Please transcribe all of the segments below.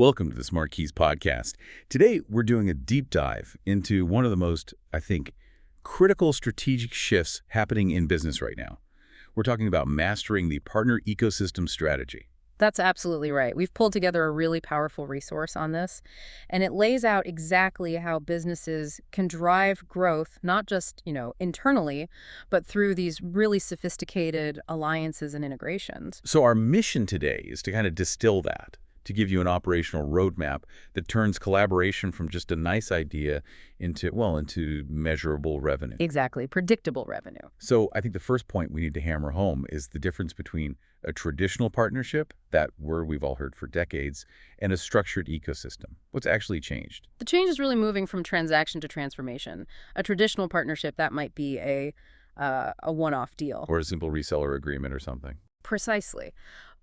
Welcome to the SmartKeys podcast. Today, we're doing a deep dive into one of the most, I think, critical strategic shifts happening in business right now. We're talking about mastering the partner ecosystem strategy. That's absolutely right. We've pulled together a really powerful resource on this, and it lays out exactly how businesses can drive growth, not just, internally, but through these really sophisticated alliances and integrations. So our mission today is to kind of distill that, to give you an operational roadmap that turns collaboration from just a nice idea into measurable revenue. Exactly. Predictable revenue. So I think the first point we need to hammer home is the difference between a traditional partnership, that word we've all heard for decades, and a structured ecosystem. What's actually changed? The change is really moving from transaction to transformation. A traditional partnership, that might be a one-off deal. Or a simple reseller agreement or something. Precisely.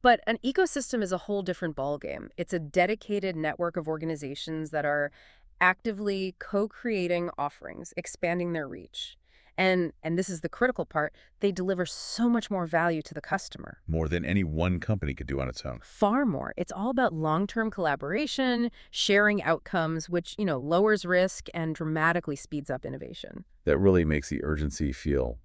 But an ecosystem is a whole different ballgame. It's a dedicated network of organizations that are actively co-creating offerings, expanding their reach. And this is the critical part, they deliver so much more value to the customer. More than any one company could do on its own. Far more. It's all about long-term collaboration, sharing outcomes, which, lowers risk and dramatically speeds up innovation. That really makes the urgency feel,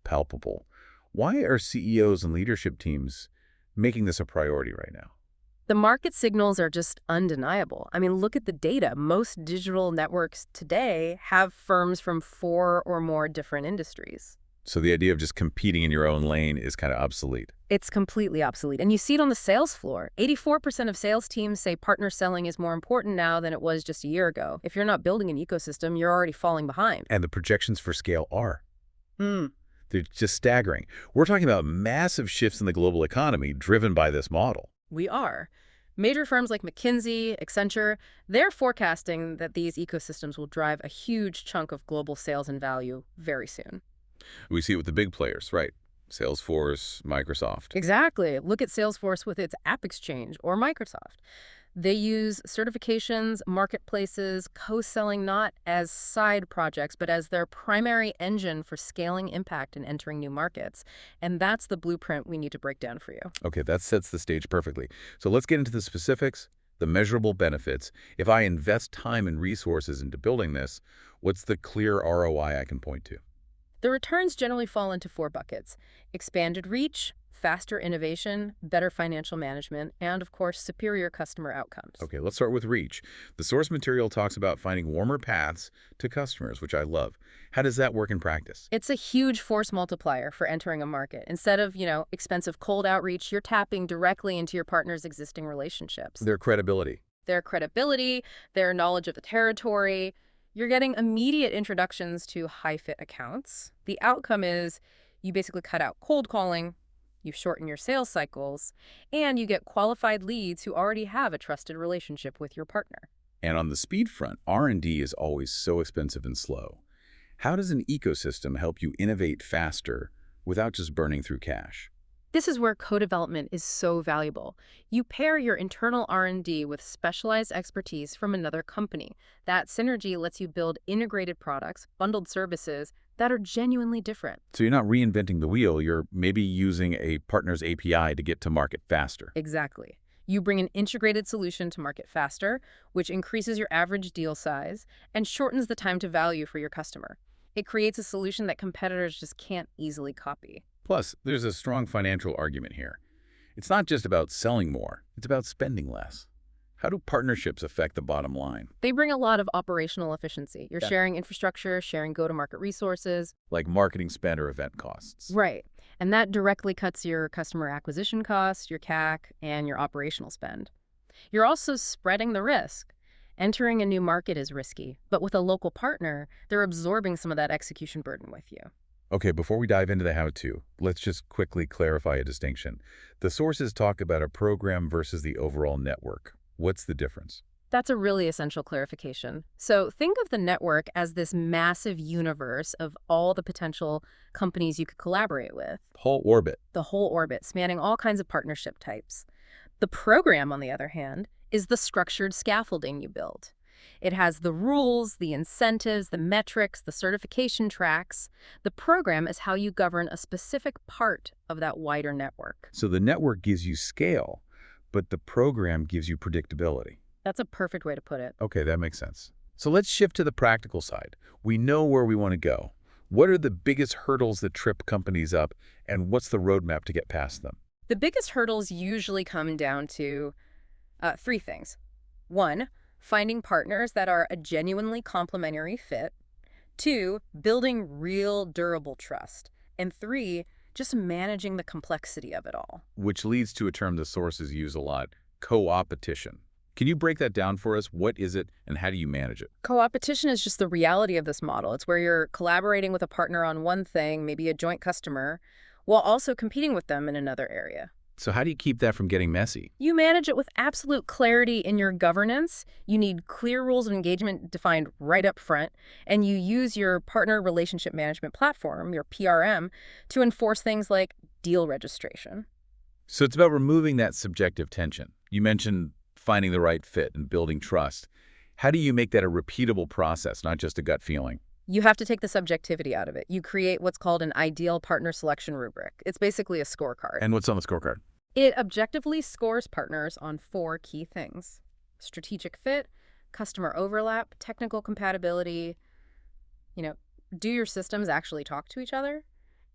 palpable. Why are CEOs and leadership teams making this a priority right now? The market signals are just undeniable. I mean, look at the data. Most digital networks today have firms from 4 or more different industries. So the idea of just competing in your own lane is kind of obsolete. It's completely obsolete. And you see it on the sales floor. 84% of sales teams say partner selling is more important now than it was just a year ago. If you're not building an ecosystem, you're already falling behind. And the projections for scale are. They're just staggering. We're talking about massive shifts in the global economy driven by this model. We are. Major firms like McKinsey, Accenture, they're forecasting that these ecosystems will drive a huge chunk of global sales and value very soon. We see it with the big players, right? Salesforce, Microsoft. Exactly. Look at Salesforce with its App Exchange or Microsoft. They use certifications, marketplaces, co-selling not as side projects, but as their primary engine for scaling impact and entering new markets. And that's the blueprint we need to break down for you. Okay, that sets the stage perfectly. So let's get into the specifics, the measurable benefits. If I invest time and resources into building this, what's the clear ROI I can point to? The returns generally fall into 4 buckets: expanded reach, faster innovation, better financial management, and, of course, superior customer outcomes. Okay, let's start with reach. The source material talks about finding warmer paths to customers, which I love. How does that work in practice? It's a huge force multiplier for entering a market. Instead of, expensive cold outreach, you're tapping directly into your partner's existing relationships. Their credibility. Their knowledge of the territory. You're getting immediate introductions to high-fit accounts. The outcome is you basically cut out cold calling, you shorten your sales cycles, and you get qualified leads who already have a trusted relationship with your partner. And on the speed front, R&D is always so expensive and slow. How does an ecosystem help you innovate faster without just burning through cash? This is where co-development is so valuable. You pair your internal R&D with specialized expertise from another company. That synergy lets you build integrated products, bundled services that are genuinely different. So you're not reinventing the wheel, you're maybe using a partner's API to get to market faster. Exactly. You bring an integrated solution to market faster, which increases your average deal size and shortens the time to value for your customer. It creates a solution that competitors just can't easily copy. Plus, there's a strong financial argument here. It's not just about selling more, it's about spending less. How do partnerships affect the bottom line? They bring a lot of operational efficiency. You're sharing infrastructure, sharing go-to-market resources. Like marketing spend or event costs. Right. And that directly cuts your customer acquisition costs, your CAC, and your operational spend. You're also spreading the risk. Entering a new market is risky, but with a local partner, they're absorbing some of that execution burden with you. Okay, before we dive into the how-to, let's just quickly clarify a distinction. The sources talk about a program versus the overall network. What's the difference? That's a really essential clarification. So think of the network as this massive universe of all the potential companies you could collaborate with. Whole orbit. The whole orbit, spanning all kinds of partnership types. The program, on the other hand, is the structured scaffolding you build. It has the rules, the incentives, the metrics, the certification tracks. The program is how you govern a specific part of that wider network. So the network gives you scale, but the program gives you predictability. That's a perfect way to put it. Okay, that makes sense. So let's shift to the practical side. We know where we want to go. What are the biggest hurdles that trip companies up, and what's the roadmap to get past them? The biggest hurdles usually come down to three things. One, finding partners that are a genuinely complementary fit. Two, building real durable trust. And three, just managing the complexity of it all. Which leads to a term the sources use a lot, co-opetition. Can you break that down for us? What is it, and how do you manage it? Co-opetition is just the reality of this model. It's where you're collaborating with a partner on one thing, maybe a joint customer, while also competing with them in another area. So how do you keep that from getting messy? You manage it with absolute clarity in your governance. You need clear rules of engagement defined right up front, and you use your partner relationship management platform, your PRM, to enforce things like deal registration. So it's about removing that subjective tension. You mentioned finding the right fit and building trust. How do you make that a repeatable process, not just a gut feeling? You have to take the subjectivity out of it. You create what's called an ideal partner selection rubric. It's basically a scorecard. And what's on the scorecard? It objectively scores partners on 4 key things: strategic fit, customer overlap, technical compatibility, do your systems actually talk to each other,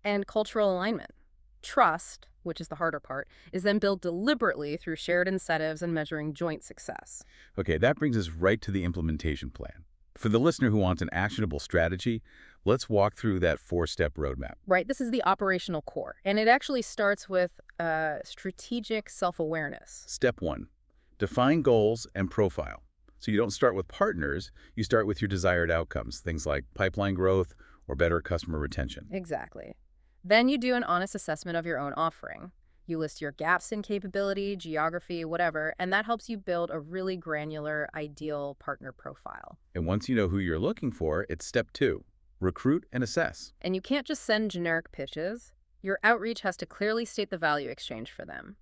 and cultural alignment. Trust, which is the harder part, is then built deliberately through shared incentives and measuring joint success. Okay, that brings us right to the implementation plan. For the listener who wants an actionable strategy, let's walk through that 4-step roadmap. Right, this is the operational core, and it actually starts with strategic self-awareness. Step 1, define goals and profile. So you don't start with partners, you start with your desired outcomes, things like pipeline growth or better customer retention. Exactly. Then you do an honest assessment of your own offering. You list your gaps in capability, geography, whatever, and that helps you build a really granular, ideal partner profile. And once you know who you're looking for, it's step 2, recruit and assess. And you can't just send generic pitches. Your outreach has to clearly state the value exchange for them.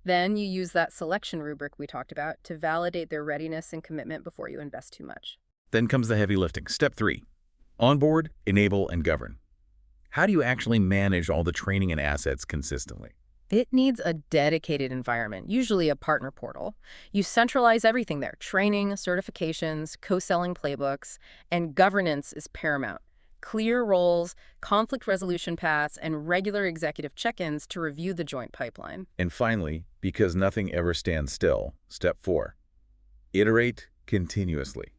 Then you use that selection rubric we talked about to validate their readiness and commitment before you invest too much. Then comes the heavy lifting. Step 3, onboard, enable, and govern. How do you actually manage all the training and assets consistently? It needs a dedicated environment, usually a partner portal. You centralize everything there: training, certifications, co-selling playbooks, and governance is paramount. Clear roles, conflict resolution paths, and regular executive check-ins to review the joint pipeline. And finally, because nothing ever stands still, step 4, iterate continuously.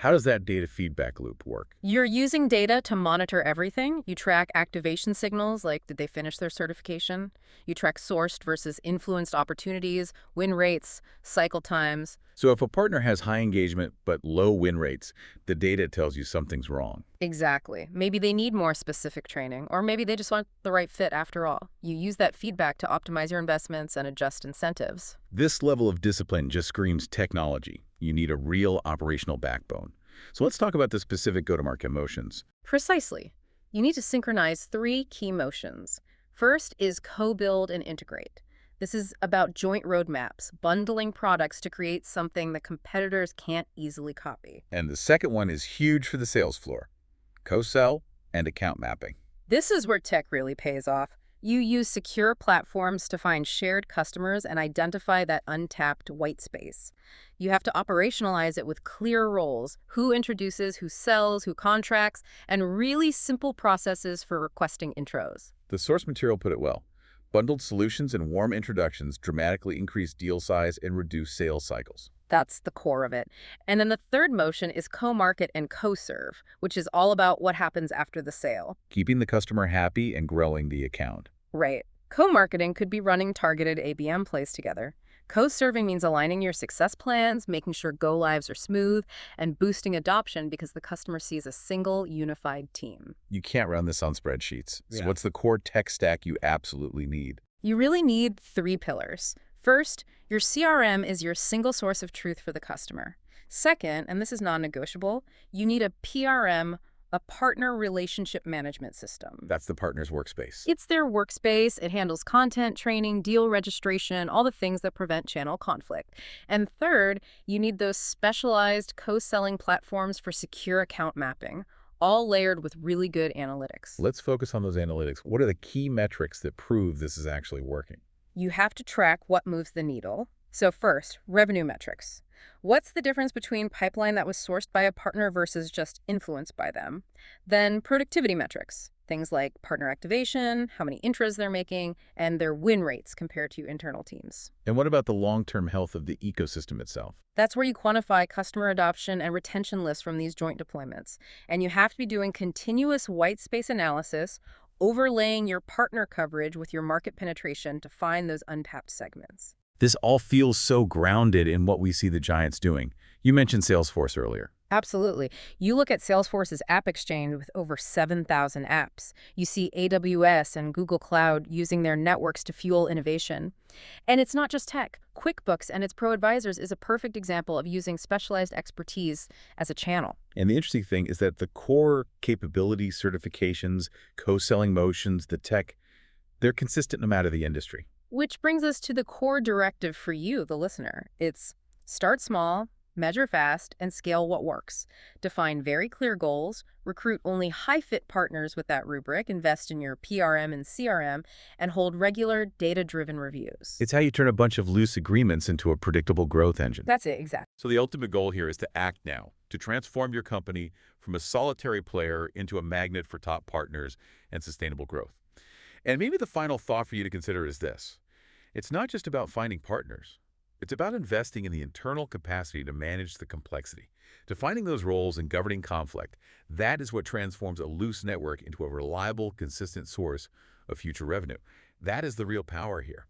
How does that data feedback loop work? You're using data to monitor everything. You track activation signals, like did they finish their certification? You track sourced versus influenced opportunities, win rates, cycle times. So if a partner has high engagement but low win rates, the data tells you something's wrong. Exactly. Maybe they need more specific training, or maybe they just want the right fit after all. You use that feedback to optimize your investments and adjust incentives. This level of discipline just screams technology. You need a real operational backbone. So let's talk about the specific go-to-market motions. Precisely. You need to synchronize 3 key motions. First is co-build and integrate. This is about joint roadmaps, bundling products to create something that competitors can't easily copy. And the second one is huge for the sales floor, co-sell and account mapping. This is where tech really pays off. You use secure platforms to find shared customers and identify that untapped white space. You have to operationalize it with clear roles: who introduces, who sells, who contracts, and really simple processes for requesting intros. The source material put it well. Bundled solutions and warm introductions dramatically increase deal size and reduce sales cycles. That's the core of it. And then the third motion is co-market and co-serve, which is all about what happens after the sale. Keeping the customer happy and growing the account. Right. Co-marketing could be running targeted ABM plays together. Co-serving means aligning your success plans, making sure go-lives are smooth, and boosting adoption because the customer sees a single, unified team. You can't run this on spreadsheets. So Yeah. what's the core tech stack you absolutely need? You really need 3 pillars. First, your CRM is your single source of truth for the customer. Second, and this is non-negotiable, you need a PRM, a partner relationship management system. That's the partner's workspace. It's their workspace. It handles content, training, deal registration, all the things that prevent channel conflict. And third, you need those specialized co-selling platforms for secure account mapping, all layered with really good analytics. Let's focus on those analytics. What are the key metrics that prove this is actually working? You have to track what moves the needle. So first, revenue metrics. What's the difference between pipeline that was sourced by a partner versus just influenced by them? Then productivity metrics. Things like partner activation, how many intros they're making, and their win rates compared to internal teams. And what about the long-term health of the ecosystem itself? That's where you quantify customer adoption and retention lists from these joint deployments. And you have to be doing continuous white space analysis, overlaying your partner coverage with your market penetration to find those untapped segments. This all feels so grounded in what we see the giants doing. You mentioned Salesforce earlier. Absolutely. You look at Salesforce's App Exchange with over 7,000 apps. You see AWS and Google Cloud using their networks to fuel innovation. And it's not just tech. QuickBooks and its Pro Advisors is a perfect example of using specialized expertise as a channel. And the interesting thing is that the core capability certifications, co-selling motions, the tech, they're consistent no matter the industry. Which brings us to the core directive for you, the listener. It's start small, measure fast, and scale what works. Define very clear goals, recruit only high-fit partners with that rubric, invest in your PRM and CRM, and hold regular data-driven reviews. It's how you turn a bunch of loose agreements into a predictable growth engine. That's it, exactly. So the ultimate goal here is to act now, to transform your company from a solitary player into a magnet for top partners and sustainable growth. And maybe the final thought for you to consider is this. It's not just about finding partners. It's about investing in the internal capacity to manage the complexity. Defining those roles and governing conflict, that is what transforms a loose network into a reliable, consistent source of future revenue. That is the real power here.